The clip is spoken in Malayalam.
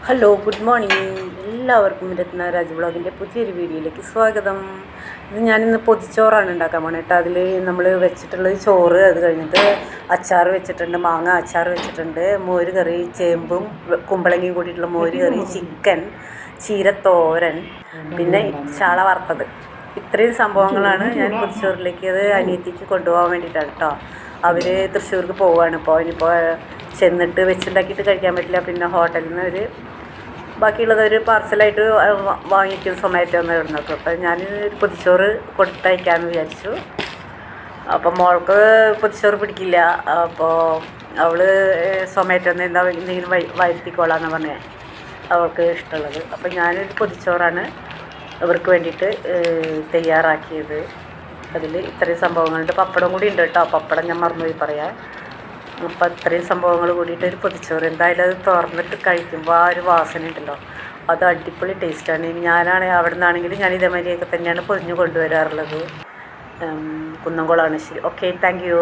Hello, good morning. എല്ലാവർക്കും രത്നരാജ് വ്ളോഗിൻ്റെ പുതിയൊരു വീഡിയോയിലേക്ക് സ്വാഗതം. ഇത് ഞാനിന്ന് പൊതിച്ചോറാണ് ഉണ്ടാക്കാൻ പോണത് കേട്ടോ. അതിൽ നമ്മൾ വെച്ചിട്ടുള്ളത് ചോറ്, അത് കഴിഞ്ഞിട്ട് അച്ചാർ വെച്ചിട്ടുണ്ട്, മാങ്ങ അച്ചാർ വെച്ചിട്ടുണ്ട്, മോര് കറി, ചേമ്പും കുമ്പളങ്ങയും കൂടിയിട്ടുള്ള മോര് കറി, ചിക്കൻ, ചീരത്തോരൻ, പിന്നെ ചാള വറുത്തത്. ഇത്രയും സംഭവങ്ങളാണ് ഞാൻ പൊതിച്ചോറിലേക്ക് അത് അനിയത്തിക്ക് കൊണ്ടുപോകാൻ വേണ്ടിയിട്ടാണ് കേട്ടോ. അവർ തൃശ്ശൂർക്ക് പോവുകയാണ്. ഇപ്പോൾ ഇനിയിപ്പോൾ ചെന്നിട്ട് വെച്ചുണ്ടാക്കിയിട്ട് കഴിക്കാൻ പറ്റില്ല. പിന്നെ ഹോട്ടലിൽ നിന്ന് ഒരു ബാക്കിയുള്ളത് ഒരു പാർസലായിട്ട് വാങ്ങിക്കും, സൊമാറ്റോ എന്ന് ഇടുന്നൊക്കെ. അപ്പം ഞാൻ പൊതിച്ചോറ് കൊടുത്തയക്കാമെന്ന് വിചാരിച്ചു. അപ്പം മോൾക്ക് പൊതിച്ചോറ് പിടിക്കില്ല. അപ്പോൾ അവൾ സൊമാറ്റോ എന്തെങ്കിലും വരുത്തിക്കോളാന്ന് പറഞ്ഞേ അവൾക്ക് ഇഷ്ടമുള്ളത്. അപ്പം ഞാനൊരു പൊതിച്ചോറാണ് അവർക്ക് വേണ്ടിയിട്ട് തയ്യാറാക്കിയത്. അതിൽ ഇത്രയും സംഭവങ്ങളുണ്ട്. പപ്പടം കൂടി ഉണ്ട് കേട്ടോ. പപ്പടം ഞാൻ മറന്നുപോയി പറയാം. അപ്പം ഇത്രയും സംഭവങ്ങൾ കൂടിയിട്ട് ഒരു പൊതിച്ചോറ്. എന്തായാലും അത് തുറന്നിട്ട് കഴിക്കുമ്പോൾ ആ ഒരു വാസന ഉണ്ടല്ലോ, അത് അടിപൊളി ടേസ്റ്റാണ്. ഞാനാണെങ്കിൽ അവിടെ നിന്നാണെങ്കിലും ഞാൻ ഇതേമാതിരിയൊക്കെ തന്നെയാണ് പൊതിഞ്ഞ് കൊണ്ടുവരാറുള്ളത്. കുന്നംകുളമാണ്. ശരി, ഓക്കെ, താങ്ക് യു.